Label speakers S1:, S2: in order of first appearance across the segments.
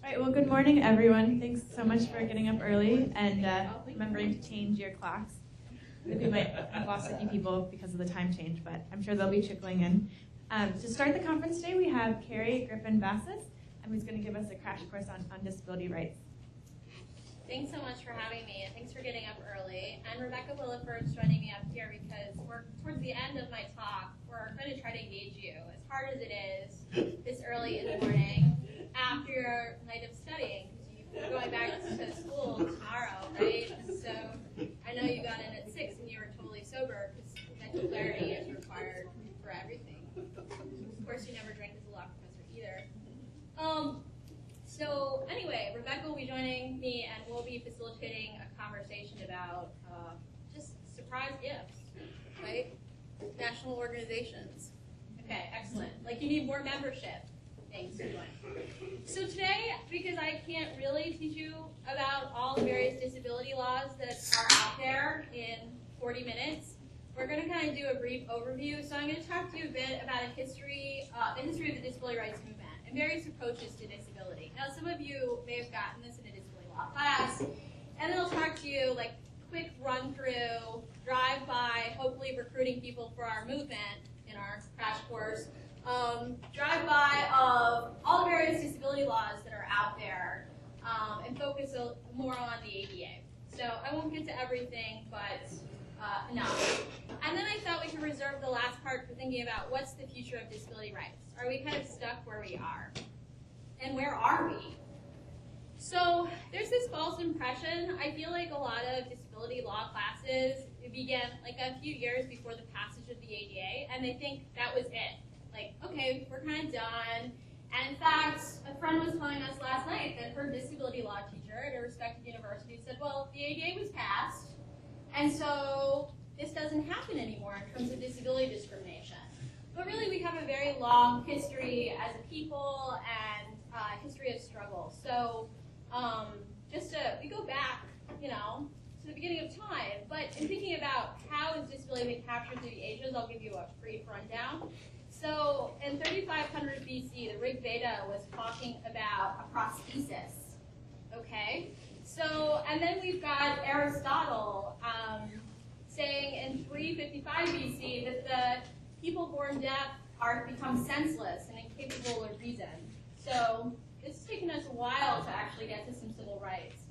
S1: All right, well, good morning, everyone. Thanks so much for getting up early and remembering to change your clocks. I think we might have lost a few people because of the time change, but I'm sure they'll be trickling in. To start the conference today, we have Carrie, Griffin, Basas, and who's going to give us a crash course on disability rights.
S2: Thanks so much for having me, and thanks for getting up early. And Rebecca Williford's joining me up here because we're towards the end of my talk. We're going to try to engage you, as hard as it is, this early in the morning after your night of studying, because you're going back to school tomorrow, right? So I know you got in at 6 and you were totally sober because mental clarity is required for everything. Of course, you never drank as a law professor either. So anyway, Rebecca will be joining me and we'll be facilitating a conversation about just surprise gifts, right? National organizations. Okay, excellent. Like you need more membership. Thanks for joining. So today, because I can't really teach you about all the various disability laws that are out there in 40 minutes, we're going to kind of do a brief overview. So I'm going to talk to you a bit about the history of the disability rights movement and various approaches to disability. Now, some of you may have gotten this in a disability law class, and then I'll talk to you like quick run through, drive by, hopefully recruiting people for our movement in our crash course. Drive by of all the various disability laws that are out there and focus more on the ADA. So I won't get to everything, but enough. And then I thought we could reserve the last part for thinking about what's the future of disability rights. Are we kind of stuck where we are? And where are we? So there's this false impression. I feel like a lot of disability law classes began like a few years before the passage of the ADA, and they think that was it. Like, okay, we're kind of done. And in fact, a friend was telling us last night that her disability law teacher at a respected university said, well, the ADA was passed, and so this doesn't happen anymore in terms of disability discrimination. But really, we have a very long history as a people and history of struggle. So we go back, to the beginning of time. But in thinking about how is disability been captured through the ages, I'll give you a brief rundown. So in 3500 BC, the Rig Veda was talking about a prosthesis, okay? So, and then we've got Aristotle saying in 355 BC that the people born deaf are become senseless and incapable of reason. So it's taken us a while to actually get to some civil rights.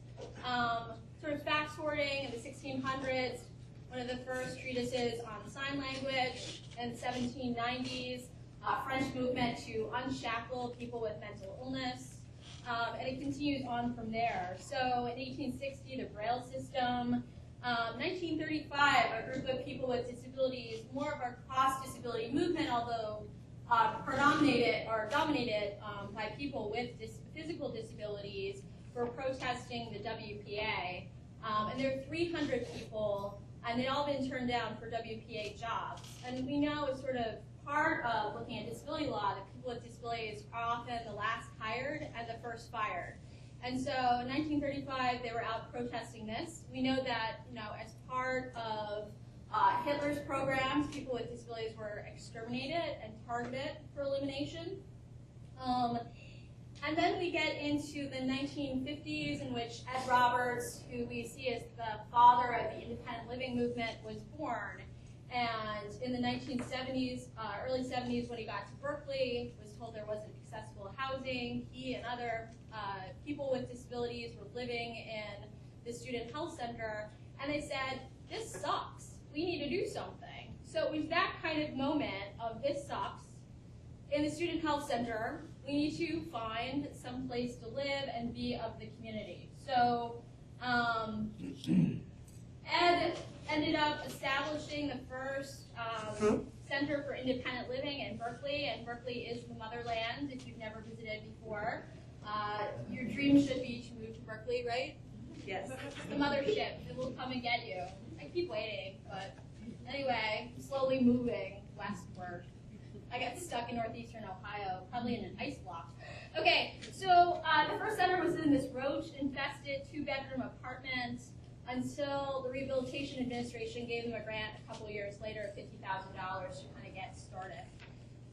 S2: Sort of fact sorting in the 1600s, one of the first treatises on sign language in the 1790s, French movement to unshackle people with mental illness, and it continues on from there. So in 1860, the Braille system. 1935, a group of people with disabilities, more of our cross-disability movement, although dominated by people with physical disabilities, were protesting the WPA. And there are 300 people, and they'd all been turned down for WPA jobs. And we know as sort of part of looking at disability law that people with disabilities are often the last hired and the first fired. And so in 1935, they were out protesting this. We know that, as part of Hitler's programs, people with disabilities were exterminated and targeted for elimination. And then we get into the 1950s, in which Ed Roberts, who we see as the father of the independent living movement, was born. And in the 1970s, early 70s, when he got to Berkeley, was told there wasn't accessible housing. He and other people with disabilities were living in the Student Health Center, and they said, this sucks. We need to do something. So it was that kind of moment of this sucks. In the Student Health Center, we need to find some place to live and be of the community. So Ed ended up establishing the first Center for Independent Living in Berkeley, and Berkeley is the motherland if you've never visited before. Your dream should be to move to Berkeley, right?
S1: Yes.
S2: The mothership, it will come and get you. I keep waiting, but anyway, slowly moving westward. I got stuck in northeastern Ohio, probably in an ice block. Okay, so the first center was in this roach-infested 2-bedroom apartment until the Rehabilitation Administration gave them a grant a couple years later of $50,000 to kind of get started.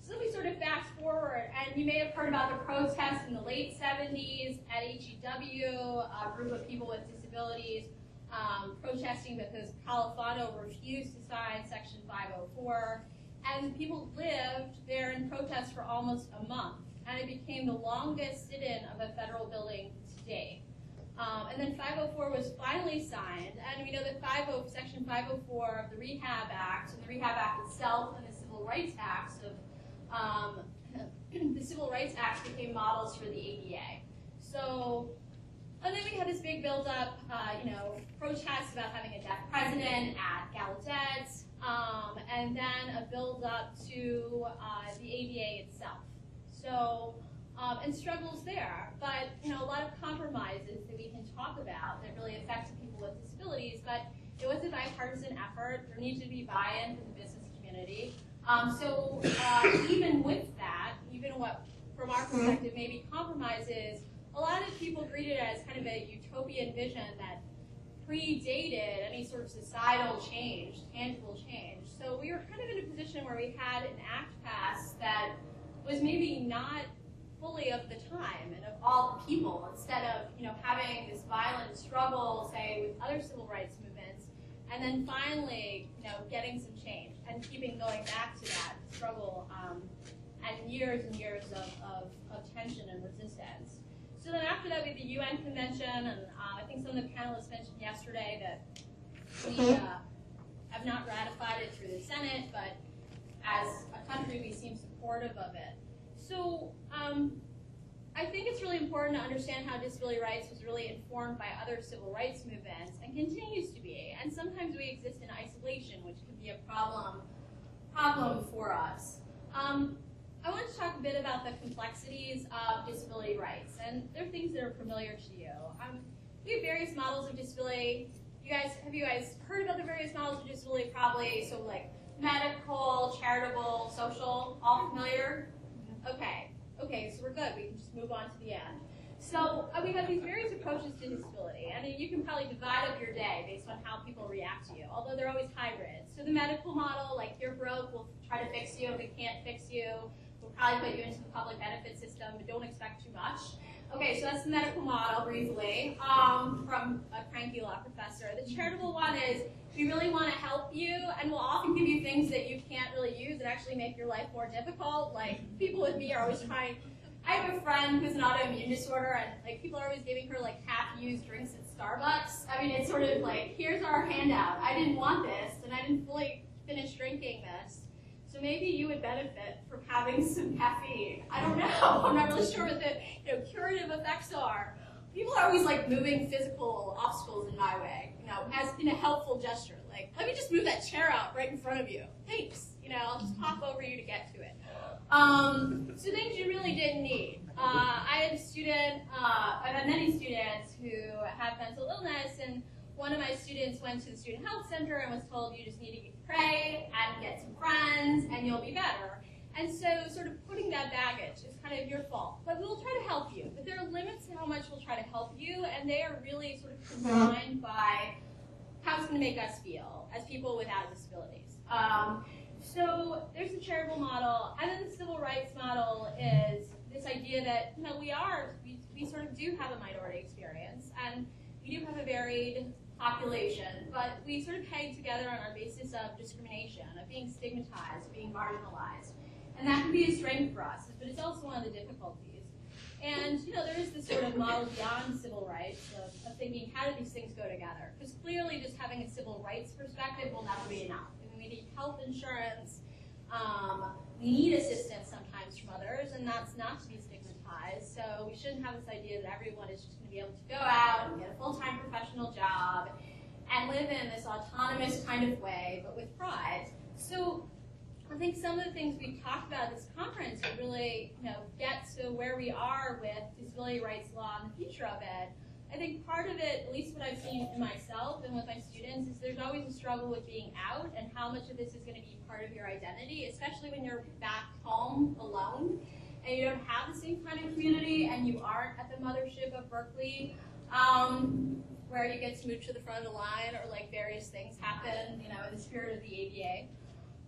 S2: So let me sort of fast forward, and you may have heard about the protests in the late 70s, HEW, a group of people with disabilities, protesting because Califano refused to sign Section 504, and people lived there in protest for almost a month, and it became the longest sit-in of a federal building to date. And then 504 was finally signed, and we know that Section 504 of the Rehab Act, and the Rehab Act itself, and the Civil Rights Acts the Civil Rights Acts became models for the ADA. So, and then we had this big build-up, protests about having a deaf president at Gallaudet, and then a build-up to the ADA itself. So, and struggles there, but a lot of compromises that we can talk about that really affected people with disabilities, but it was a bipartisan effort. There needed to be buy-in from the business community. So even with that, even what, from our perspective, maybe compromises, a lot of people greeted it as kind of a utopian vision that predated any sort of societal change, tangible change. So we were kind of in a position where we had an act passed that was maybe not fully of the time and of all the people, instead of having this violent struggle, say, with other civil rights movements, and then finally getting some change and going back to that struggle and years of tension and resistance. So then after that we had the UN Convention, and I think some of the panelists mentioned yesterday that we have not ratified it through the Senate, but as a country we seem supportive of it. So I think it's really important to understand how disability rights was really informed by other civil rights movements and continues to be. And sometimes we exist in isolation, which could be a problem for us. I want to talk a bit about the complexities of disability rights, and they're things that are familiar to you. We have various models of disability. Have you guys heard about the various models of disability? Probably. So like medical, charitable, social, all familiar? Okay, so we're good. We can just move on to the end. So we have these various approaches to disability, and you can probably divide up your day based on how people react to you, although they're always hybrid. So the medical model, like you're broke, we'll try to fix you. If we can't fix you, we'll probably put you into the public benefit system, but don't expect too much. Okay, so that's the medical model briefly from a cranky law professor. The charitable one is we really want to help you, and we'll often give you things that you can't really use that actually make your life more difficult. Like people with me are always trying. I have a friend who's an autoimmune disorder, and like people are always giving her like half-used drinks at Starbucks. I mean, it's sort of like, here's our handout. I didn't want this, and I didn't fully finish drinking this. So maybe you would benefit from having some caffeine. I don't know. I'm not really sure what the curative effects are. People are always like moving physical obstacles in my way, as in a helpful gesture. Like, let me just move that chair out right in front of you. Thanks. I'll just hop over you to get to it. So things you really didn't need. I had a student, I've had many students who have mental illness, and one of my students went to the student health center and was told you just need to pray and get some friends and you'll be better. And so sort of putting that baggage is kind of your fault. But we'll try to help you. But there are limits to how much we'll try to help you, and they are really sort of confined by how it's going to make us feel as people without disabilities. So there's the charitable model, and then the civil rights model is this idea that we sort of do have a minority experience, and we do have a varied population, but we sort of hang together on our basis of discrimination, of being stigmatized, of being marginalized. And that can be a strength for us, but it's also one of the difficulties. And there is this sort of model beyond civil rights of thinking, how do these things go together? Because clearly just having a civil rights perspective will never be enough. I mean, we need health insurance, we need assistance sometimes from others, and that's not to be stigmatized. So we shouldn't have this idea that everyone is just going to be able to go out and get a full-time professional job and live in this autonomous kind of way, but with pride. So I think some of the things we talked about at this conference would really, get to where we are with disability rights law and the future of it. I think part of it, at least what I've seen in myself and with my students, is there's always a struggle with being out and how much of this is going to be part of your identity, especially when you're back home alone and you don't have the same kind of community and you aren't at the mothership of Berkeley, where you get smooched to the front of the line or like various things happen, in the spirit of the ADA.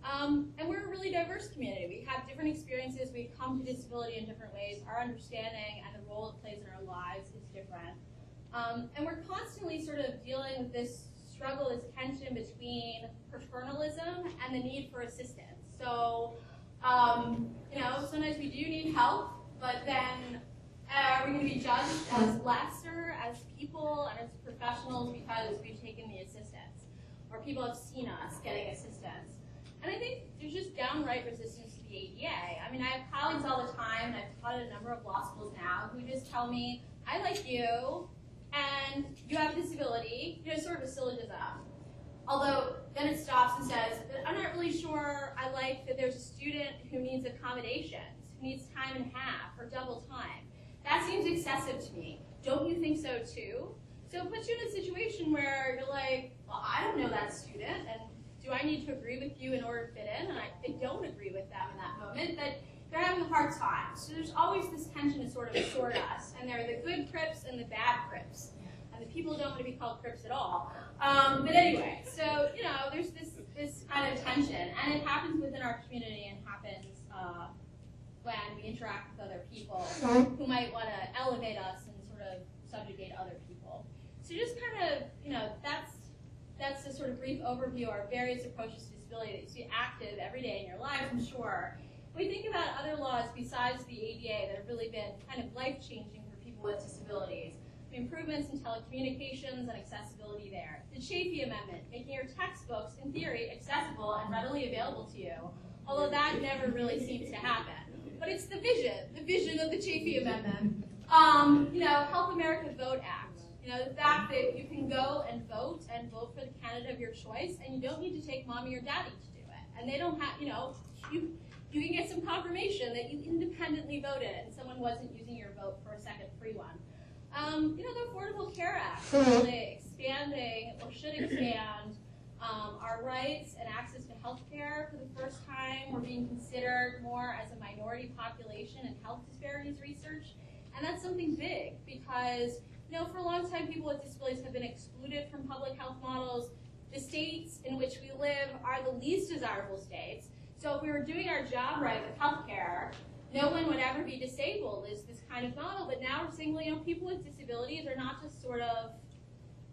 S2: And we're a really diverse community. We have different experiences. We've come to disability in different ways. Our understanding and the role it plays in our lives is different. And we're constantly sort of dealing with this struggle, this tension between paternalism and the need for assistance. So, you know, sometimes we do need help, but then are we going to be judged as lesser, as people, and as professionals because we've taken the assistance, or people have seen us getting assistance? And I think there's just downright resistance to the ADA. I mean, I have colleagues all the time, and I've taught at a number of law schools now, who just tell me, I like you, and you have a disability, you know, sort of a syllogism. Although then it stops and says, but I'm not really sure I like that there's a student who needs accommodations, who needs time and a half or double time. That seems excessive to me. Don't you think so too? So it puts you in a situation where you're like, well, I don't know that student, and do I need to agree with you in order to fit in? And I don't agree with them in that moment, but they're having a hard time. So there's always this tension to sort of sort us, and there are the good Crips and the bad Crips. And the people don't want to be called Crips at all. But anyway, so, you know, there's this kind of tension, and it happens within our community and happens when we interact with other people who might want to elevate us and sort of subjugate other people. So just kind of, you know, that's a sort of brief overview of our various approaches to disability that you see active every day in your lives, I'm sure. When we think about other laws besides the ADA that have really been kind of life-changing for people with disabilities, improvements in telecommunications and accessibility there. The Chafee Amendment, making your textbooks, in theory, accessible and readily available to you, although that never really seems to happen. But it's the vision of the Chafee Amendment. You know, Help America Vote Act. You know, the fact that you can go and vote for the candidate of your choice, and you don't need to take mommy or daddy to do it. And they don't have, you know, you can get some confirmation that you independently voted and someone wasn't using your vote for a second free one. You know, the Affordable Care Act, really expanding, or should expand, our rights and access to health care for the first time. We're being considered more as a minority population in health disparities research. And that's something big because, you know, for a long time, people with disabilities have been excluded from public health models. The states in which we live are the least desirable states. So if we were doing our job right with health care, no one would ever be disabled is this kind of model. But now we're saying, well, you know, people with disabilities are not just sort of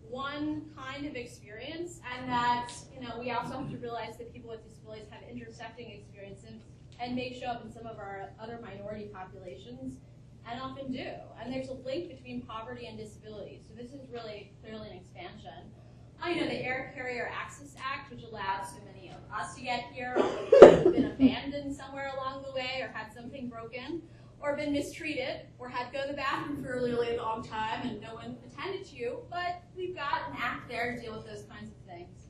S2: one kind of experience, and that, you know, we also have to realize that people with disabilities have intersecting experiences and may show up in some of our other minority populations, and often do. And there's a link between poverty and disability. So this is really clearly an expansion. You know, the Air Carrier Access Act, which allowed so many of us to get here, although we've been abandoned somewhere along the way, or had something broken, or been mistreated, or had to go to the bathroom for a really long time and no one attended to you, but we've got an act there to deal with those kinds of things.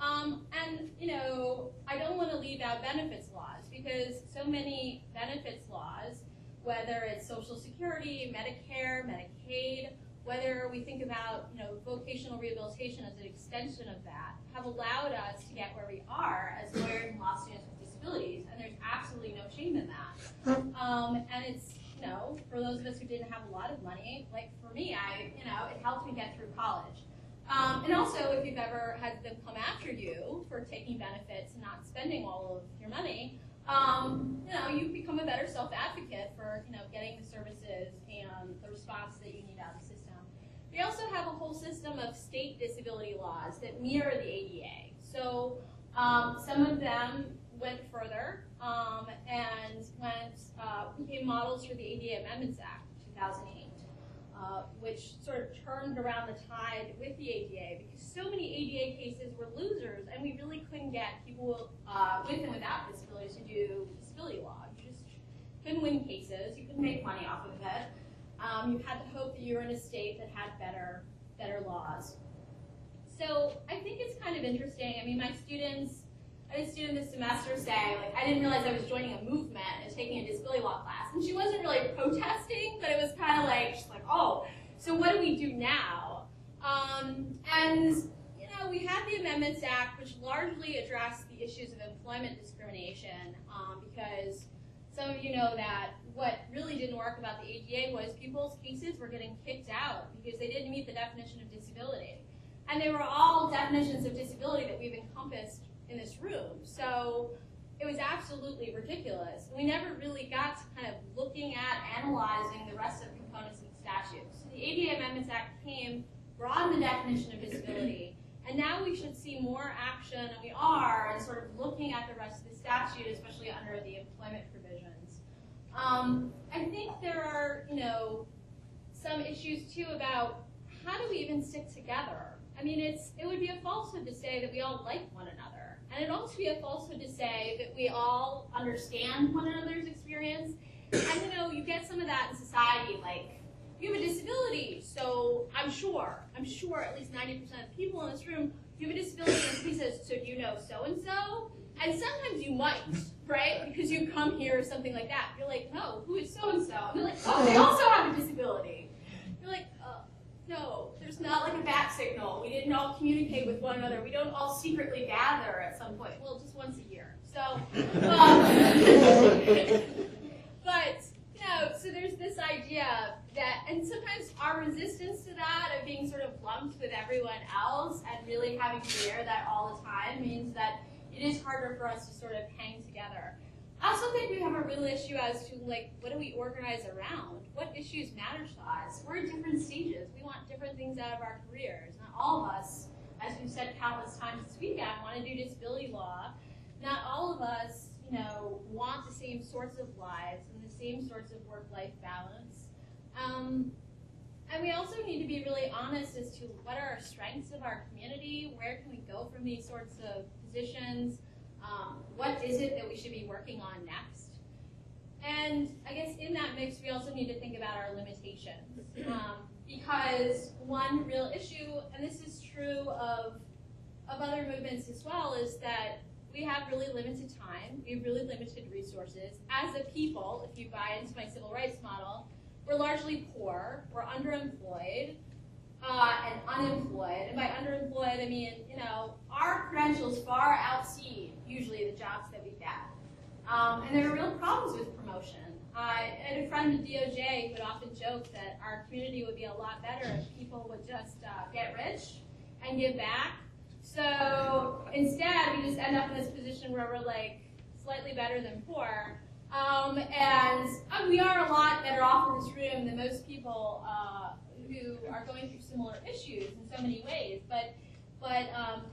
S2: And, you know, I don't want to leave out benefits laws, because so many benefits laws, whether it's Social Security, Medicare, Medicaid, whether we think about, you know, vocational rehabilitation as an extension of that, have allowed us to get where we are as lawyers and law students with disabilities, and there's absolutely no shame in that. And it's, you know, for those of us who didn't have a lot of money, like for me, you know, it helped me get through college. And also, if you've ever had them come after you for taking benefits and not spending all of your money, you know, you become a better self-advocate for, you know, getting the services and the response that you need out of the system. We also have a whole system of state disability laws that mirror the ADA. So some of them went further and became models for the ADA Amendments Act of 2008, which sort of turned around the tide with the ADA, because so many ADA cases were losers, and we really couldn't get people with and without disabilities to do disability law. You just couldn't win cases. You couldn't make money off of it. You had to hope that you were in a state that had better laws. So I think it's kind of interesting. I mean, I had a student this semester say, like, I didn't realize I was joining a movement and taking a disability law class. And she wasn't really protesting, but it was kind of like, she's like, oh, so what do we do now? And, you know, we had the Amendments Act, which largely addressed the issues of employment discrimination, because some of you know that what really didn't work about the ADA was people's cases were getting kicked out because they didn't meet the definition of disability. And they were all definitions of disability that we've encompassed in this room. So it was absolutely ridiculous. We never really got to kind of looking at, analyzing the rest of the components of the statute. So the ADA Amendments Act came, broadened the definition of disability, and now we should see more action, and we are, in sort of looking at the rest of the statute, especially under the employment provisions. I think there are, some issues too about how do we even stick together? I mean, it would be a falsehood to say that we all like one another, and it'd also be a falsehood to say that we all understand one another's experience. And you get some of that in society, like, you have a disability, so I'm sure at least 90% of the people in this room, you have a disability, and somebody says, so do you know so-and-so? And sometimes you might, right? Because you come here or something like that. You're like, no, who is so-and-so? And they're like, oh, they also have a disability. You're like, no, there's not like a bat signal. We didn't all communicate with one another. We don't all secretly gather at some point. Well, just once a year. So, but, so there's this idea that, and sometimes our resistance to that of being sort of lumped with everyone else and really having to wear that all the time means that it is harder for us to sort of hang together. I also think we have a real issue as to, like, what do we organize around? What issues matter to us? We're at different stages. We want different things out of our careers. Not all of us, as we've said countless times this weekend, want to do disability law. Not all of us, want the same sorts of lives and the same sorts of work-life balance. And we also need to be really honest as to what are our strengths of our community, where can we go from these sorts of positions, what is it that we should be working on next. And I guess in that mix, we also need to think about our limitations. Because one real issue, and this is true of other movements as well, is that we have really limited time, we have really limited resources. As a people, if you buy into my civil rights model, we're largely poor, we're underemployed, and unemployed. And by underemployed, I mean, our credentials far exceed usually the jobs that we get. And there are real problems with promotion. I had a friend at DOJ who would often joke that our community would be a lot better if people would just get rich and give back. So instead, we just end up in this position where we're like slightly better than poor. And we are a lot better off in this room than most people who are going through similar issues in so many ways. But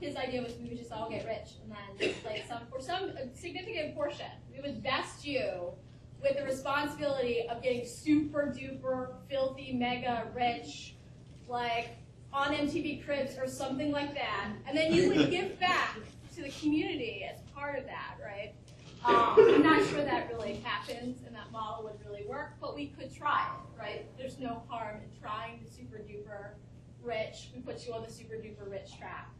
S2: his idea was we would just all get rich, and then like for some significant portion, we would vest you with the responsibility of getting super duper filthy mega rich, like on MTV Cribs or something like that, and then you would give back to the community as part of that, right? I'm not sure that really happens and that model would really work, but we could try it, right? There's no harm in trying the super duper rich. We put you on the super duper rich track,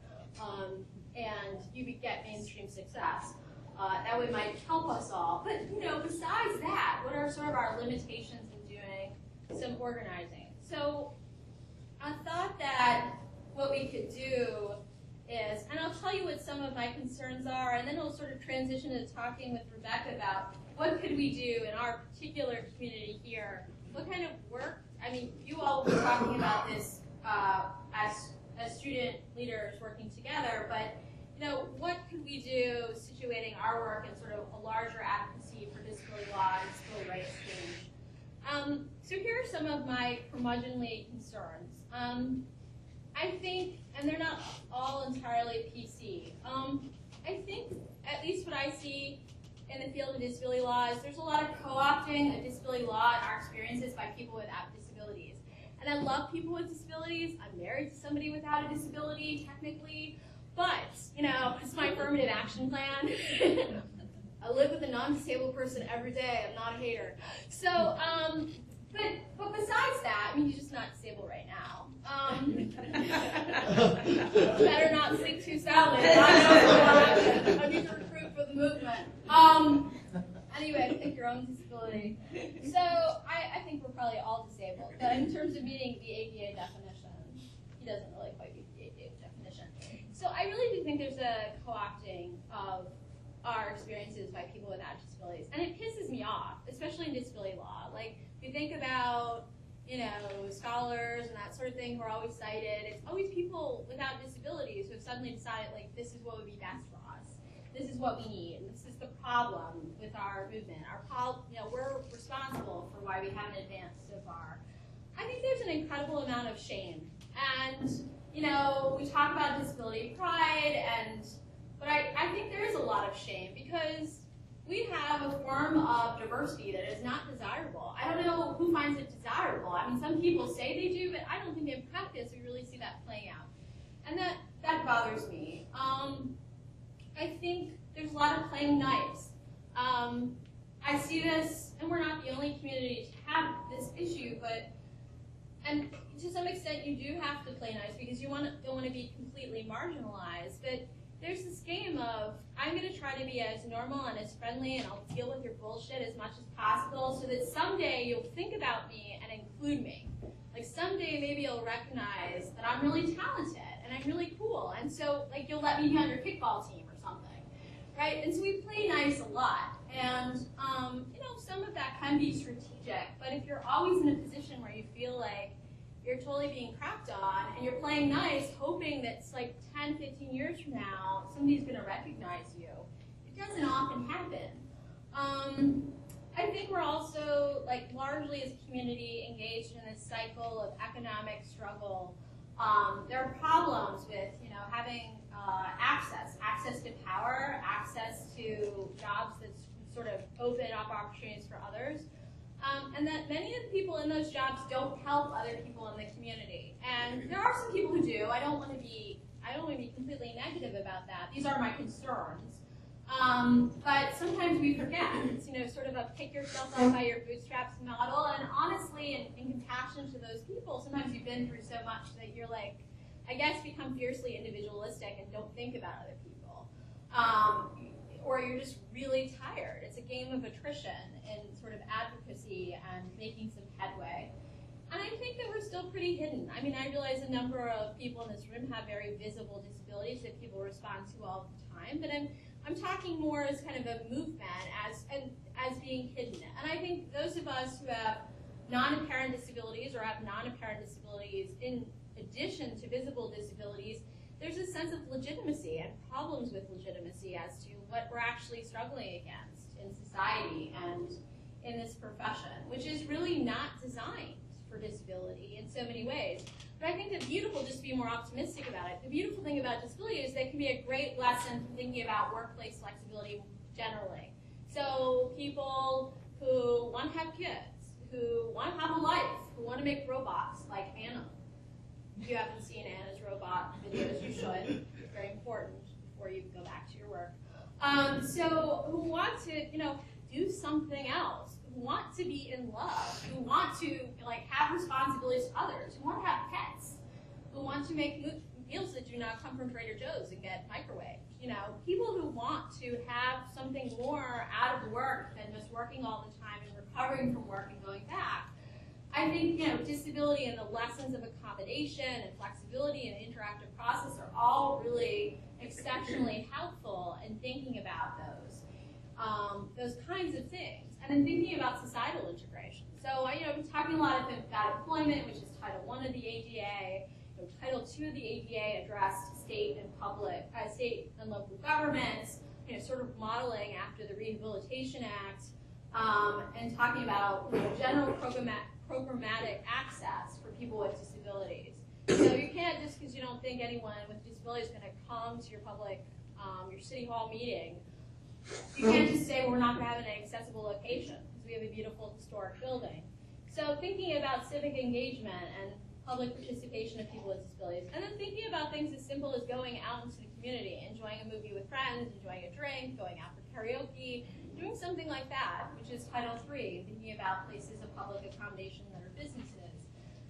S2: and you could get mainstream success. That would might help us all. But besides that, what are sort of our limitations in doing some organizing? So I thought that what we could do is, and I'll tell you what some of my concerns are, and then we'll sort of transition to talking with Rebecca about what could we do in our particular community here. What kind of work, I mean, you all will be talking about this as student leaders working together, but what could we do situating our work in sort of a larger advocacy for disability law and disability rights change? So here are some of my curmudgeonly concerns. I think, and they're not all entirely PC, I think at least what I see in the field of disability law is there's a lot of co-opting of disability law and our experiences by people without disabilities. And I love people with disabilities. I'm married to somebody without a disability, technically, but, it's my affirmative action plan. I live with a non-disabled person every day. I'm not a hater. So, but besides that, I mean, you're just not disabled right now. Better not sing too soundly. I need to recruit for the movement. Anyway, pick your own disability. So I think we're probably all disabled. But in terms of meeting the ADA definition, he doesn't really quite meet the ADA definition. So I really do think there's a co-opting of our experiences by people without disabilities. And it pisses me off, especially in disability law. Like, if you think about, scholars and that sort of thing who are always cited, it's always people without disabilities who have suddenly decided, like, this is what would be best for us. This is what we need. And this is the problem with our movement. We're responsible for why we haven't advanced so far. I think there's an incredible amount of shame. And, you know, we talk about disability pride, but I think there is a lot of shame because we have a form of diversity that is not desirable. I don't know who finds it desirable. I mean, some people say they do, but I don't think in practice we really see that playing out. And that bothers me. I think there's a lot of playing nice. I see this, and we're not the only community to have this issue, and to some extent you do have to play nice because you don't want to be completely marginalized, but there's this game of, I'm going to try to be as normal and as friendly and I'll deal with your bullshit as much as possible so that someday you'll think about me and include me. Like someday maybe you'll recognize that I'm really talented and I'm really cool, and so like you'll let me be on your kickball team or something, right? And so we play nice a lot. And, you know, some of that can be strategic, but if you're always in a position where you feel like you're totally being crapped on and you're playing nice, hoping that it's like 10, 15 years from now, somebody's going to recognize you, it doesn't often happen. I think we're also, like, largely as a community engaged in this cycle of economic struggle. There are problems with, you know, having access to power, access to jobs that sort of open up opportunities for others, and that many of the people in those jobs don't help other people in the community. And there are some people who do. I don't want to be completely negative about that. These are my concerns. But sometimes we forget. It's, you know, sort of a pick yourself up by your bootstraps model. And honestly, in compassion to those people, sometimes you've been through so much that you're like, I guess, become fiercely individualistic and don't think about other people. Or you're just really tired. It's a game of attrition and sort of advocacy and making some headway. And I think that we're still pretty hidden. I mean, I realize a number of people in this room have very visible disabilities that people respond to all the time, but I'm talking more as kind of a movement, as being hidden. And I think those of us who have non-apparent disabilities or have non-apparent disabilities in addition to visible disabilities, there's a sense of legitimacy and problems with legitimacy as to what we're actually struggling against in society and in this profession, which is really not designed for disability in so many ways. But I think the beautiful, just to be more optimistic about it, the beautiful thing about disability is that it can be a great lesson for thinking about workplace flexibility generally. So people who want to have kids, who want to have a life, who want to make robots like Anna. If you haven't seen Anna's robot videos, you should. It's very important before you go back to your work. So who want to, you know, do something else, who want to be in love, who want to like have responsibilities to others, who want to have pets, who want to make meals that do not come from Trader Joe's and get microwaved. You know, people who want to have something more out of work than just working all the time and recovering from work and going back. I think, you know, disability and the lessons of accommodation and flexibility and interactive process are all really exceptionally helpful in thinking about those kinds of things, and then thinking about societal integration. So, you know, I've been talking a lot about employment, which is Title I of the ADA. You know, Title II of the ADA addressed state and local governments, you know, sort of modeling after the Rehabilitation Act, and talking about, you know, general programmatic access for people with disabilities. So you can't, just because you don't think anyone with disabilities is going to come to your public, your city hall meeting, you can't just say we're not going to have an accessible location because we have a beautiful historic building. So thinking about civic engagement and public participation of people with disabilities, and then thinking about things as simple as going out into the community, enjoying a movie with friends, enjoying a drink, going out for karaoke, doing something like that, which is Title III, thinking about places of public accommodation that are businesses.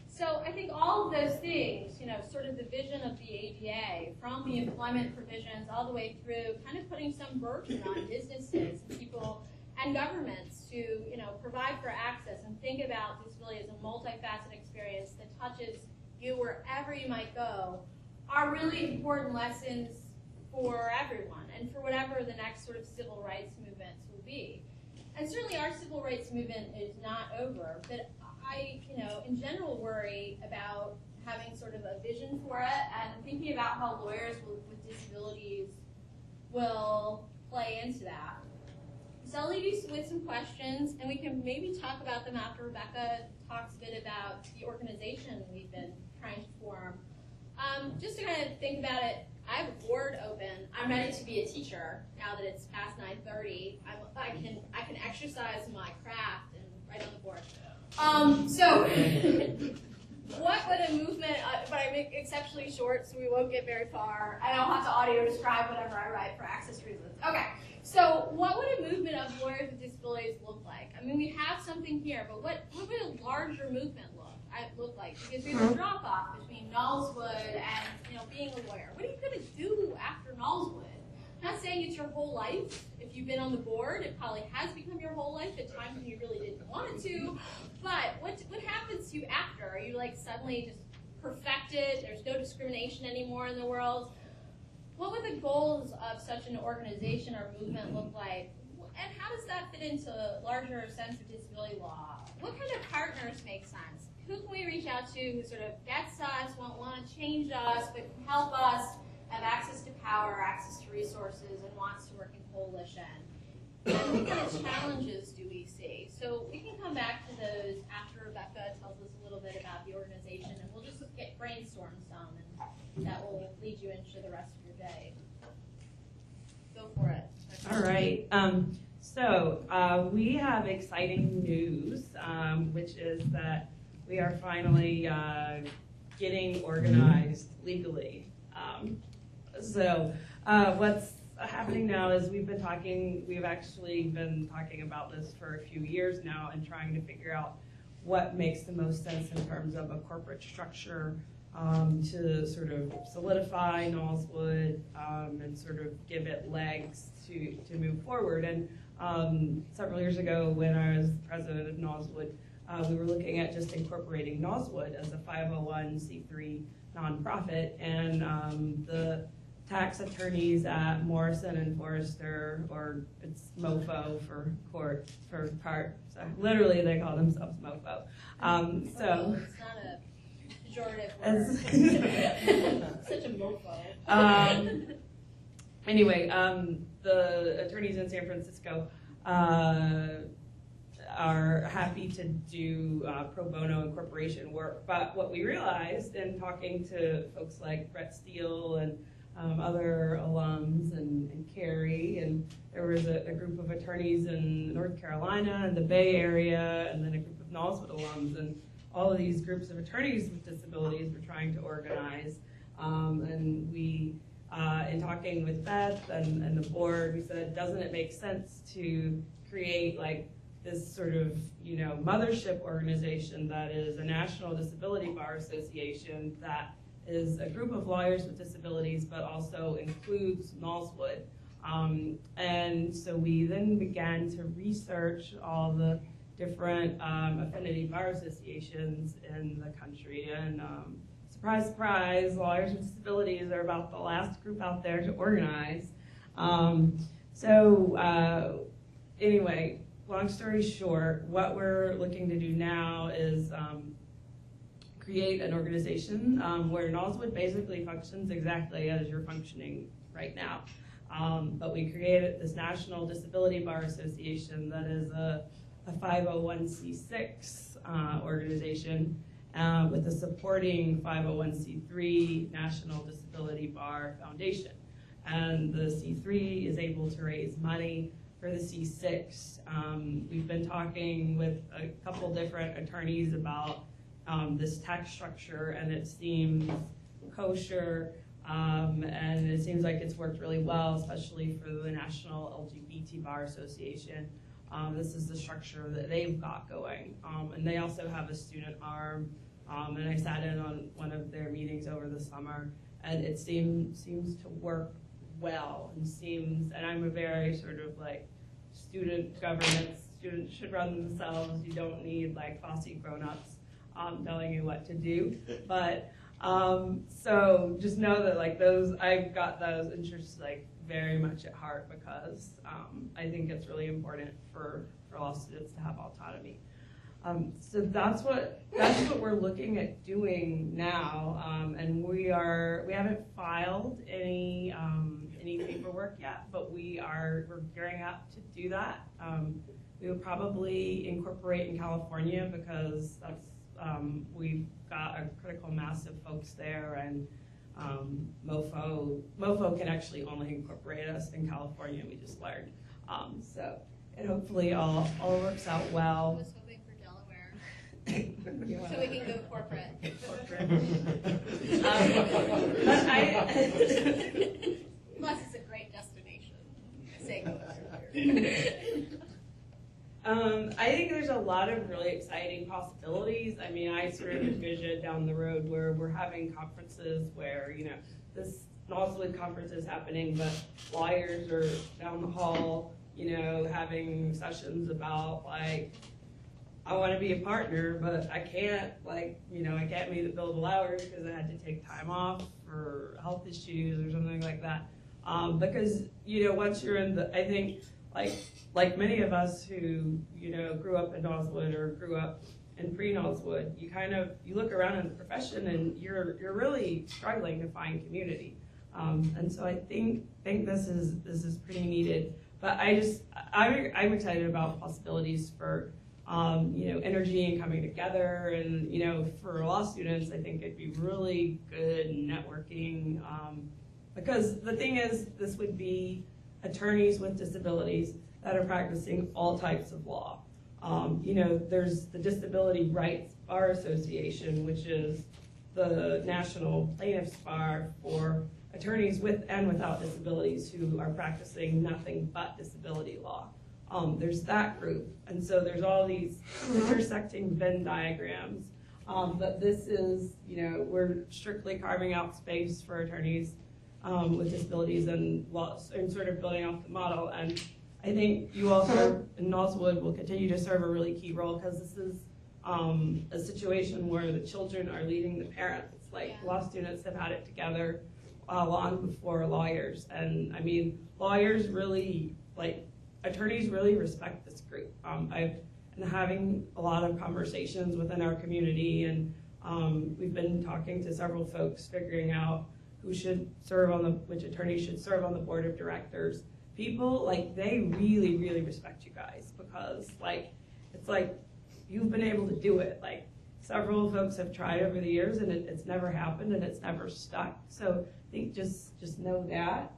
S2: So I think all of those things, you know, sort of the vision of the ADA, from the employment provisions all the way through, kind of putting some burden on businesses and people and governments to, you know, provide for access and think about disability as a multifaceted experience that touches you wherever you might go, are really important lessons for everyone and for whatever the next sort of civil rights movements will be. And certainly our civil rights movement is not over, but I, you know, in general worry about having sort of a vision for it and thinking about how lawyers with disabilities will play into that. So So I'll leave you with some questions, and we can maybe talk about them after Rebecca talks a bit about the organization we've been trying to form. Just to kind of think about it, I have a board open. I'm ready to be a teacher now that it's past 9:30. I can exercise my craft and write on the board. So what would a movement, but I make exceptionally short so we won't get very far. I don't have to audio describe whatever I write for access reasons. Okay, so what would a movement of lawyers with disabilities look like? I mean, we have something here, but what would a larger movement look like? Because we have a drop-off between NALSWD and being a lawyer. What are you going to do after NALSWD? I'm not saying it's your whole life. If you've been on the board, it probably has become your whole life at times when you really didn't want it to. But what happens to you after? Are you like suddenly just perfected? There's no discrimination anymore in the world? What would the goals of such an organization or movement look like? And how does that fit into a larger sense of disability law? What kind of partners make sense? Who can we reach out to who sort of gets us, won't want to change us, but can help us have access to power, access to resources, and wants to work in coalition? And what kind of challenges do we see? So we can come back to those after Rebecca tells us a little bit about the organization, and we'll just brainstorm some, and that will lead you into the rest of your day. Go for it.
S3: All right. So we have exciting news, which is that we are finally getting organized legally. So what's happening now is we've actually been talking about this for a few years now and trying to figure out what makes the most sense in terms of a corporate structure to sort of solidify NALSWD and sort of give it legs to move forward. And several years ago when I was president of NALSWD, we were looking at just incorporating NALSWD as a 501c3 nonprofit, and the tax attorneys at Morrison and Forrester, or it's MoFo for court for part. So literally, they call themselves MoFo. So
S2: it's not a pejorative word. Such a MoFo.
S3: Anyway, the attorneys in San Francisco are happy to do pro bono incorporation work, but what we realized in talking to folks like Brett Steele and other alums and Carrie, and there was a group of attorneys in North Carolina and the Bay Area, and then a group of NALSWD alums, and all of these groups of attorneys with disabilities were trying to organize. And we, in talking with Beth and the board, we said, doesn't it make sense to create like this sort of, mothership organization that is a National Disability Bar Association that is a group of lawyers with disabilities, but also includes NALSWD. And so we then began to research all the different affinity bar associations in the country. And surprise, surprise, lawyers with disabilities are about the last group out there to organize. Anyway, long story short, what we're looking to do now is create an organization where NALSWD basically functions exactly as you're functioning right now. But we created this National Disability Bar Association that is a 501c6 organization with a supporting 501c3 National Disability Bar Foundation. And the C3 is able to raise money for the C6. We've been talking with a couple different attorneys about this tax structure, and it seems kosher, and it seems like it's worked really well, especially for the National LGBT Bar Association. This is the structure that they've got going. And they also have a student arm, and I sat in on one of their meetings over the summer, and it seems to work well, and I'm a very sort of like student governance. Students should run themselves. You don't need like fussy grown-ups telling you what to do. But so just know that like I've got those interests like very much at heart, because I think it's really important for law students to have autonomy. So that's what we're looking at doing now, and we haven't filed any any paperwork yet, but we're gearing up to do that. We would probably incorporate in California because that's we've got a critical mass of folks there, and MoFo can actually only incorporate us in California. We just learned, so it hopefully all works out
S2: I
S3: well.
S2: was hoping for Delaware, so we can go corporate. Plus, it's a great destination. Say go.
S3: I think there's a lot of really exciting possibilities. I mean, I sort of envision down the road where we're having conferences where, this NALSWD conference is happening, but lawyers are down the hall, having sessions about, like, I want to be a partner, but I can't, I can't meet the billable hours because I had to take time off for health issues or something like that. Because, once you're in I think, like many of us who, grew up in NALSWD or grew up in pre-NALSWD, you look around in the profession and you're really struggling to find community. And so I think this is pretty needed. But I'm excited about possibilities for, energy and coming together. And, for law students, I think it'd be really good networking. Because the thing is, this would be attorneys with disabilities that are practicing all types of law. There's the Disability Rights Bar Association, which is the national plaintiffs bar for attorneys with and without disabilities who are practicing nothing but disability law. There's that group, and so there's all these intersecting Venn diagrams. But this is, we're strictly carving out space for attorneys with disabilities and sort of building off the model. And I think you also, in NALSWD, will continue to serve a really key role because this is a situation where the children are leading the parents. Law students have had it together long before lawyers. And I mean, lawyers really, attorneys really respect this group. I've been having a lot of conversations within our community, and we've been talking to several folks figuring out who should serve which attorneys should serve on the board of directors. People, they really, really respect you guys because, it's you've been able to do it. Several folks have tried over the years, and it's never happened, and it's never stuck. So I think just know that.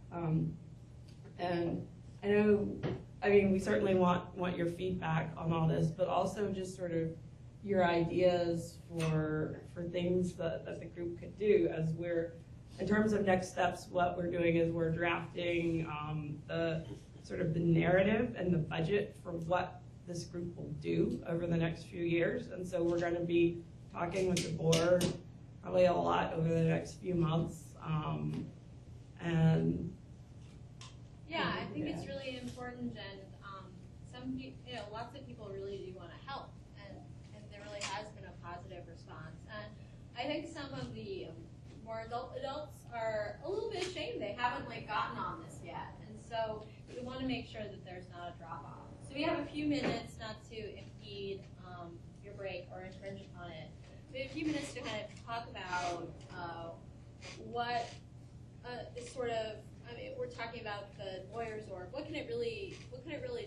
S3: And I know, we certainly want your feedback on all this, but also just sort of your ideas for things that the group could do as in terms of next steps. What we're doing is we're drafting the narrative and the budget for what this group will do over the next few years. And so we're going to be talking with the board probably a lot over the next few months.
S2: Yeah, I think it's really important, and lots of people really do want to help, and there really has been a positive response. And I think some of the more adults are a little bit ashamed. They haven't gotten on this yet, and so we want to make sure that there's not a drop off. So we have a few minutes, not to impede your break or infringe upon it. We have a few minutes to kind of talk about what is sort of. We're talking about the lawyers org. What can it really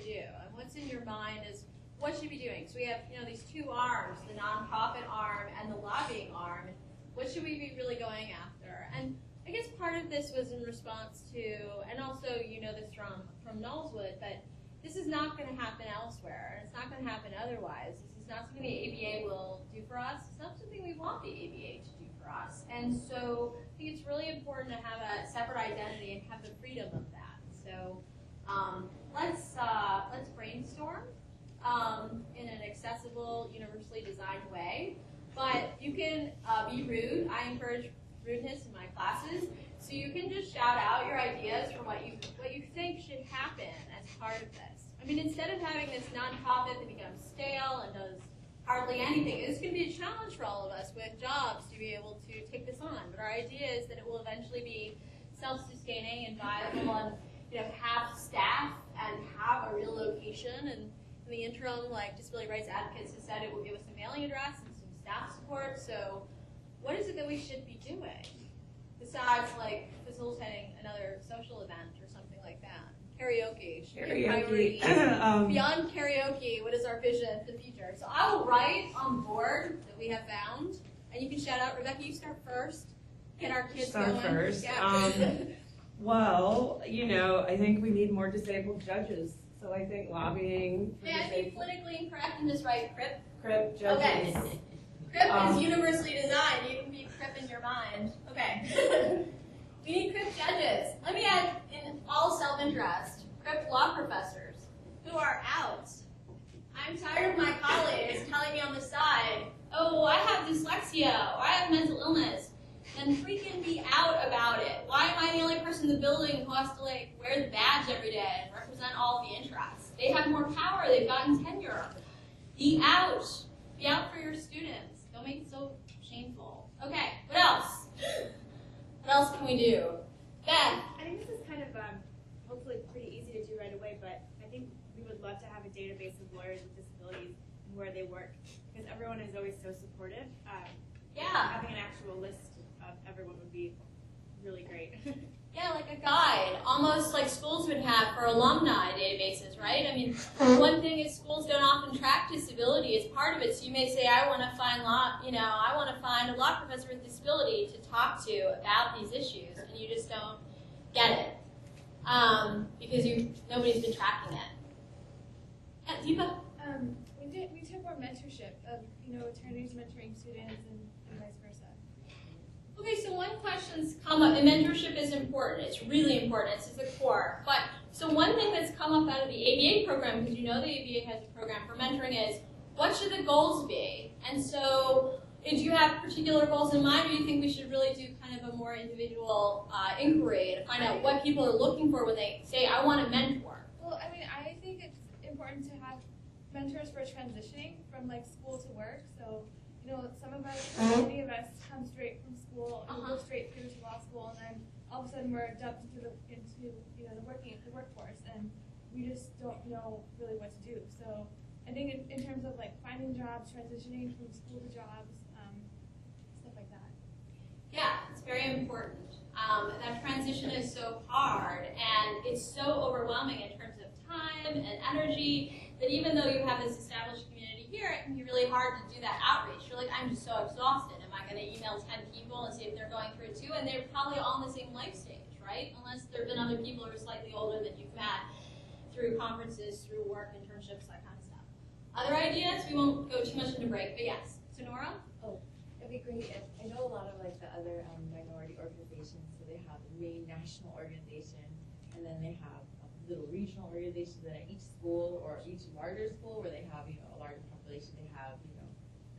S2: do? And what's in your mind is what should we be doing? So we have these two arms, the nonprofit arm and the lobbying arm. What should we be really going after? And I guess part of this was in response to, and also this from NALSWD, but this is not going to happen elsewhere, and it's not going to happen otherwise. This is not something the ABA will do for us. It's not something we want the ABA to do for us. And so I think it's really important to have a separate identity and have the freedom of that. So let's brainstorm in an accessible, universally designed way. But you can be rude. I encourage rudeness in my classes. So you can just shout out your ideas for what you think should happen as part of this. Instead of having this nonprofit that becomes stale and does hardly anything, it's going to be a challenge for all of us with jobs to be able to take this on. But our idea is that it will eventually be self-sustaining and viable, and have staff and have a real location. And in the interim, Disability Rights Advocates has said it will give us a mailing address and some staff support. So what is it that we should be doing? besides like facilitating another social event or something like that? Karaoke should be a
S3: Karaoke.
S2: priority. Beyond karaoke, what is our vision for the future? So I will write on the board that we have found, and you can shout out. Rebecca, you start first. Get our kids
S3: Start
S2: going.
S3: first.
S2: Yeah.
S3: Well, you know, I think we need more disabled judges. So I think lobbying for
S2: May I be
S3: disabled
S2: politically incorrect in this right, Crip?
S3: crip judges.
S2: Okay. Crip is universally designed. You can be Crip in your mind. Okay. We need Crip judges. Let me add, in all self-interest, Crip law professors who are out. I'm tired of my colleagues telling me on the side, oh, I have dyslexia, or I have mental illness, then freaking be out about it. Why am I the only person in the building who has to like wear the badge every day and represent all the interests? They have more power. They've gotten tenure. Be out. Be out for your students. Don't make it so shameful. Okay, what else? What else can we do? Beth.
S4: I think this is kind of hopefully pretty easy to do right away, but I think we would love to have a database of lawyers with disabilities and where they work, because everyone is always so supportive.
S2: Yeah.
S4: Having an actual list of everyone would be really great.
S2: Yeah, like a guide, almost like schools would have for alumni databases, right? I mean, one thing is schools don't often track disability as part of it. So you may say, I want to find I want to find a law professor with disability to talk to about these issues, and you just don't get it because nobody's been tracking it. Yeah, Deepa?
S5: We took more mentorship of attorneys mentoring students and vice versa.
S2: Okay, so one question's come up, and mentorship is important. It's really important. It's the core. But so one thing that's come up out of the ABA program, because the ABA has a program for mentoring, is what should the goals be? And so, do you have particular goals in mind, or do you think we should really do kind of a more individual inquiry to find out what people are looking for when they say, I want to mentor?
S5: Well, I mean, I think it's important to have mentors for transitioning from like school to work. So, some of us, many of us come straight from school and go straight through to law school, and then all of a sudden we're dumped into the workforce, and we just don't know really what to do. So I think in terms of like finding jobs, transitioning from school to jobs, stuff like that.
S2: Yeah, it's very important. That transition is so hard, and it's so overwhelming in terms of time and energy that even though you have this established community here, it can be really hard to do that outreach. You're like, I'm just so exhausted. Am I going to email 10 people and see if they're going through it too? And they're probably all in the same life stage, right? Unless there have been other people who are slightly older that you've met through conferences, through work, internships, that kind of stuff. Other ideas? We won't go too much into break, but yes. Sonora?
S6: It'd be great if, I know a lot of like the other minority organizations, so they have the main national organization, and then they have little regional organizations that at each school or each larger school where they have, a larger population, they have,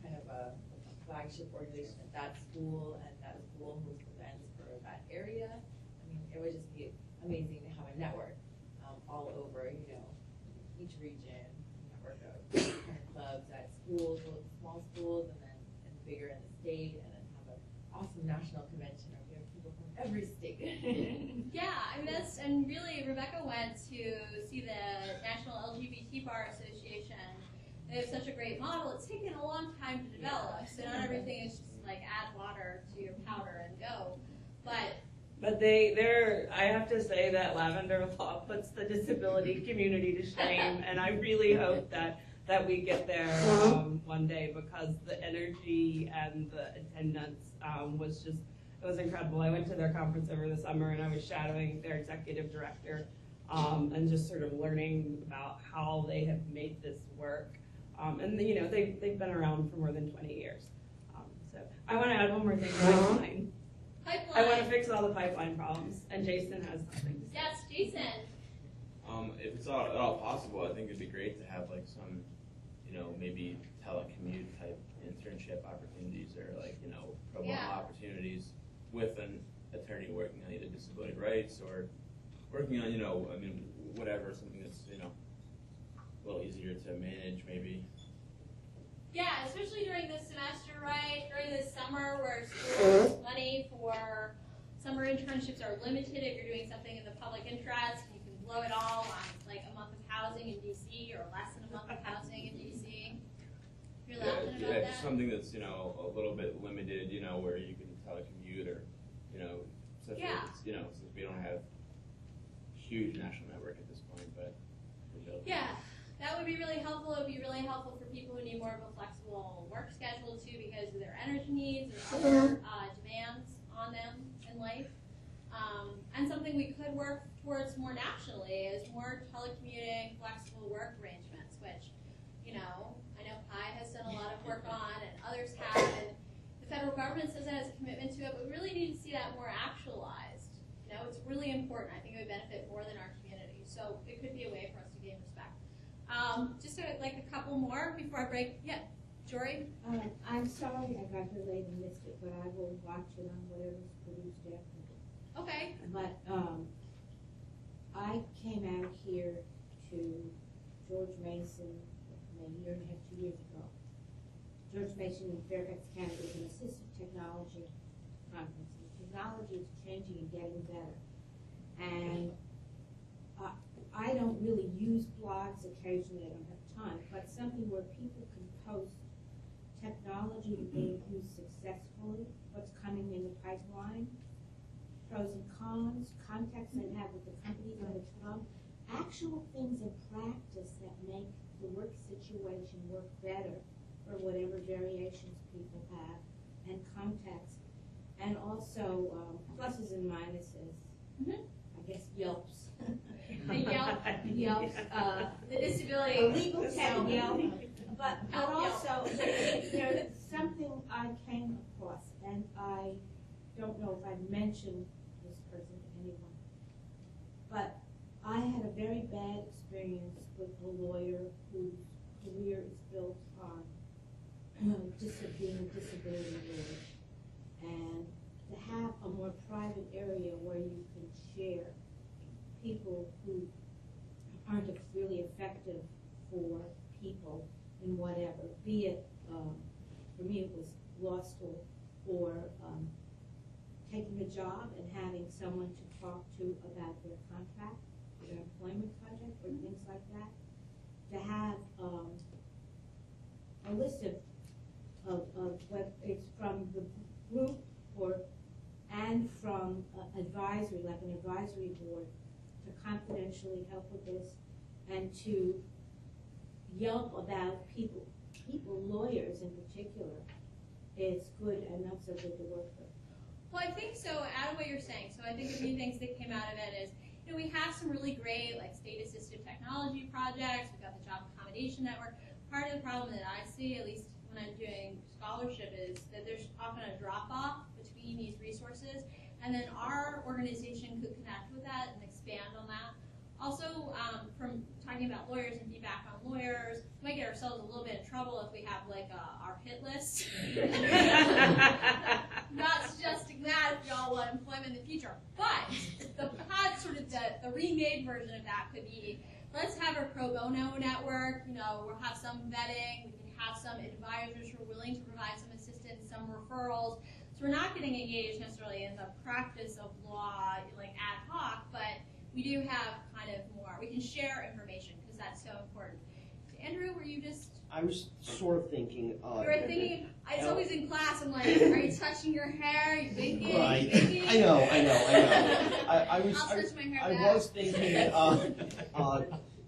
S6: kind of a flagship organization at that school, and that school hosts events for that area. I mean, it would just be amazing to have a network all over, each region, network of different clubs at schools, small schools, and then bigger in the state, and then have an awesome national convention where we have people from every state.
S2: Yeah, I mean, and really, Rebecca went to see the National LGBT Bar Association. They have such a great model. It's taken a long time to develop, so not everything is just like add water to your powder and go. But
S3: I have to say that Lavender OClock puts the disability community to shame, and I really hope that we get there one day, because the energy and the attendance it was incredible. I went to their conference over the summer, and I was shadowing their executive director and just sort of learning about how they have made this work. And they've been around for more than 20 years. So I want to add one more thing. Pipeline. I want to fix all the pipeline problems, and Jason has something to say.
S2: Yes, Jason.
S7: If it's at all possible, I think it'd be great to have like some, maybe telecommute type internship opportunities, or like, pro bono opportunities with an attorney working on either disability rights or working on, whatever, something that's, a little easier to manage maybe.
S2: Yeah, especially during this semester, right? During this summer where school money for summer internships are limited. If you're doing something in the public interest, you can blow it all on like a month of housing in DC or less than a month of housing in DC. You're laughing about that?
S7: Something that's, a little bit limited, where you can telecommute or, especially
S2: Yeah.
S7: if it's, since we don't have huge national network at this point, but we're building.
S2: Yeah, that would be really helpful. It would be really helpful for people who need more of a flexible work schedule too, because of their energy needs and other demands on them in life. And something we could work towards more nationally is more telecommuting, flexible work arrangements, which, I know PI has done a lot of work on, and others have, and the federal government says it has a commitment to it, but we really need to see that more actualized. It's really important. I think it would benefit more than our community. So it could be a way for us to gain respect. Just a couple more before I break. Yeah, Jory?
S8: I'm sorry I got here late and missed it, but I will watch it on whatever's produced after.
S2: Okay.
S8: But I came out here to George Mason a year and a half, 2 years ago. George Mason in Fairfax County is an assistive technology conference. Technology is changing and getting better. And I don't really use blogs occasionally, I don't have time, but something where people can post technology being used successfully, what's coming in the pipeline, pros and cons, contacts they have with the companies on the come, actual things in practice that make the work situation work better for whatever variations people have, and contacts. And also pluses and minuses. I guess Yelps.
S2: The Yelp, the disability.
S8: A legal tech Yelp. But also, there's something I came across, and I don't know if I've mentioned this person to anyone, but I had a very bad experience with a lawyer whose career is built on being a disability lawyer. And to have a more private area where you can share people who aren't really effective for people in whatever, be it, for me it was law school, or taking a job and having someone to talk to about their contract, their employment contract, or things like that. To have a list of what it's from the group and from advisory, like an advisory board, to confidentially help with this, and to Yelp about people, lawyers in particular, is good and not so good to work with.
S2: Well, I think so, out of what you're saying. So I think a few things that came out of it is, we have some really great state-assisted technology projects. We've got the Job Accommodation Network. Part of the problem that I see, at least when I'm doing scholarship, is that there's often a drop-off between these resources, and then our organization could connect with that and expand on that. Also, from talking about lawyers and feedback on lawyers, we might get ourselves a little bit in trouble if we have our hit list. Not suggesting that if y'all want employment in the future, but the remade version of that could be, let's have a pro bono network. We'll have some vetting. We can have some advisors who are willing to provide some assistance, some referrals. So we're not getting engaged necessarily in the practice of law ad hoc, but we do have kind of more. We can share information because that's so important. Andrew, were you just?
S9: I was sort of thinking.
S2: You were thinking. It's always in class. I'm like, are you touching your hair? Are you thinking?
S9: Right.
S2: Are you thinking?
S9: I know. I was.
S2: I'll touch my hair
S9: I
S2: back.
S9: was thinking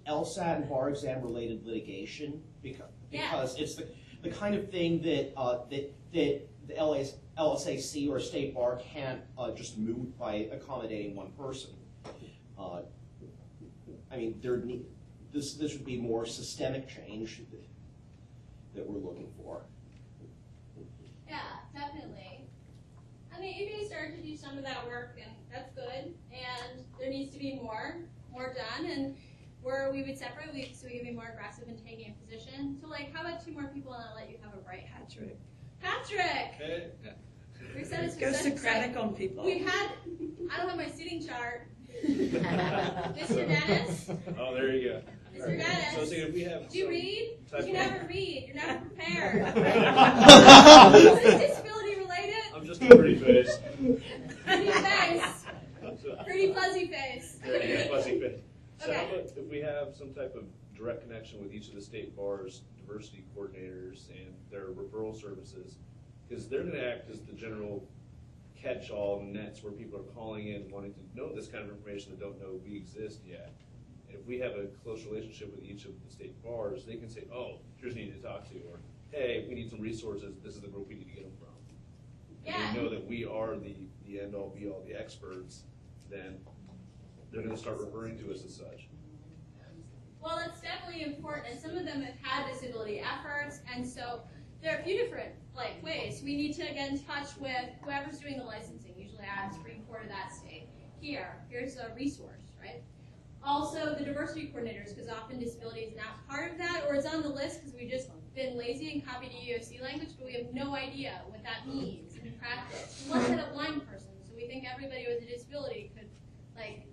S9: LSAT and bar exam related litigation because it's the kind of thing that the LSAC or state bar can't just move by accommodating one person. I mean, this would be more systemic change that we're looking for.
S2: Yeah, definitely. And the EBA started to do some of that work, and that's good. And there needs to be more done, and where we would separate, so we can be more aggressive in taking a position. So, how about 2 more people, and I'll let you have a break. Patrick.
S10: Hey.
S2: We said it's
S3: Go Socratic on people.
S2: I don't have my seating chart. Mr. Dennis.
S10: Oh, there you go.
S2: Mr. Dennis.
S10: So I was thinking if we have.
S2: Do you read?
S10: Type
S2: You never read. You're never prepared. Is this disability related?
S10: I'm just a pretty face.
S2: Pretty face. Pretty fuzzy face.
S10: Very fuzzy face. So
S2: Okay.
S10: how about if we have some type of direct connection with each of the state bars, diversity coordinators, and their referral services, because they're going to act as the general catch-all nets where people are calling in wanting to know this kind of information that don't know we exist yet. And if we have a close relationship with each of the state bars, they can say, oh, here's who you need to talk to, or hey, we need some resources, this is the group we need to get them from. And
S2: Yeah.
S10: they know that we are the end-all, be-all, the experts, then they're going to start referring to us as such.
S2: Well, it's definitely important, and some of them have had disability efforts, and so there are a few different ways. We need to get in touch with whoever's doing the licensing, usually at the Supreme Court of that state. Here's a resource, right? Also, the diversity coordinators, because often disability is not part of that, or it's on the list because we've just been lazy and copied EEOC language, but we have no idea what that means in practice. Unless it's a blind person, so we think everybody with a disability could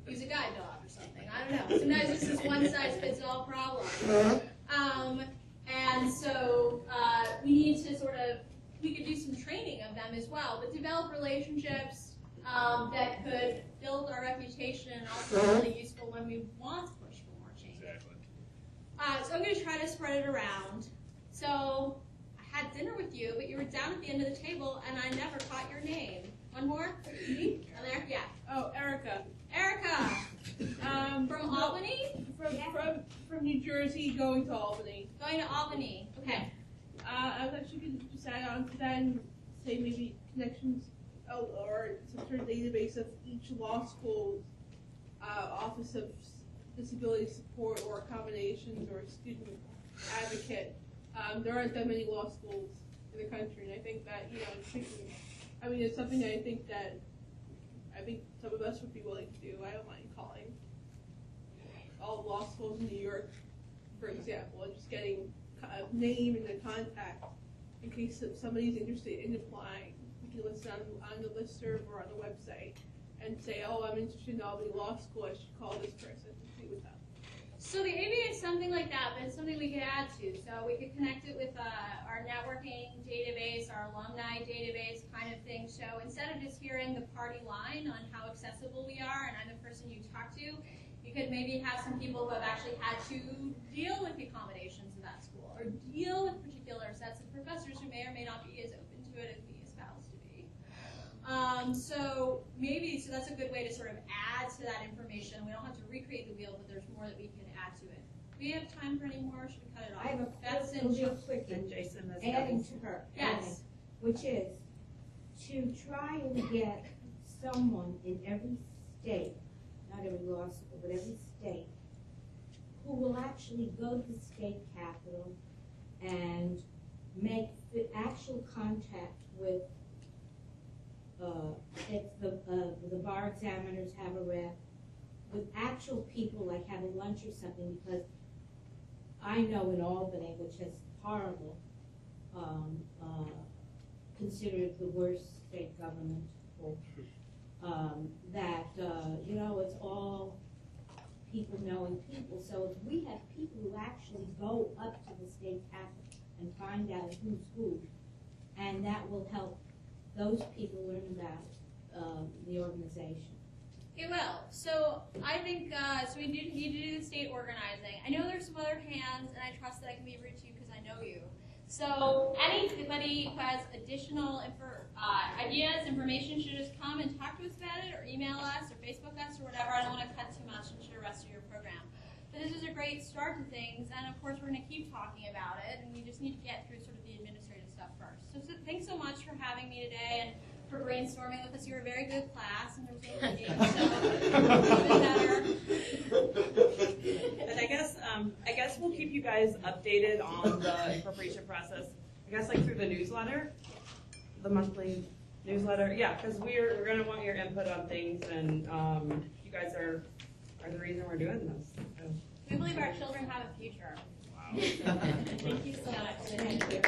S2: use a guide dog or something. I don't know. Sometimes this is one-size-fits-all problem. And so we need to we could do some training of them as well, but develop relationships that could build our reputation and also be really useful when we want to push for more change.
S10: Exactly.
S2: So I'm going to try to spread it around. So I had dinner with you, but you were down at the end of the table, and I never caught your name. One more? Me? Oh, there? Yeah.
S11: Oh, Erica.
S2: Erica! From Albany?
S11: From New Jersey, going to Albany.
S2: Going to Albany. Okay.
S11: I was actually going to just add on to that and say maybe connections or some sort of database of each law school's Office of Disability Support or Accommodations or Student Advocate. There aren't that many law schools in the country, and I think that, it's something that I think some of us would be willing to do. I don't mind calling all law schools in New York, for example, and just getting a name and a contact in case if somebody's interested in applying. We can list on the listserv or on the website and say, oh, I'm interested in Albany Law School, I should call this person and see what's up.
S2: So maybe it's something like that, but it's something we could add to. So we could connect it with our networking database, our alumni database kind of thing. So instead of just hearing the party line on how accessible we are and I'm the person you talk to, you could maybe have some people who have actually had to deal with the accommodations of that school or deal with particular sets of professors who may or may not be as open to it as we espouse to be. So that's a good way to sort of add to that information. We don't have to recreate the wheel, but there's more that we can add to it. Do we have time for any more? Should we cut it off?
S8: I have a real quick
S3: And Jason is
S8: adding to her.
S2: Yes.
S8: Which is to try and get someone in every state, not every law school, but every state, who will actually go to the state capitol and make the actual contact with if the bar examiners have a rep, with actual people, like having lunch or something, because I know in Albany, which is horrible, considered the worst state government, that, it's all people knowing people. So if we have people who actually go up to the state capitol and find out who's who, and that will help those people learn about the organization.
S2: It will. So I think we need to do the state organizing. I know there's some other hands, and I trust that I can be rude to you because I know you. So anybody who has additional ideas, information, should just come and talk to us about it, or email us, or Facebook us, or whatever. I don't want to cut too much into the rest of your program. But this is a great start to things, and of course we're going to keep talking about it, and we just need to get through sort of the administrative stuff first. So thanks so much for having me today and for brainstorming with us. You were a very good class, and there was no reading, so even better.
S3: And I guess we'll keep you guys updated on the incorporation process. I guess through the newsletter, the monthly newsletter. Yeah, because we're going to want your input on things, and you guys are the reason we're doing this. So.
S2: We believe our children have a future.
S10: Wow.
S2: Thank you so much. Thank you.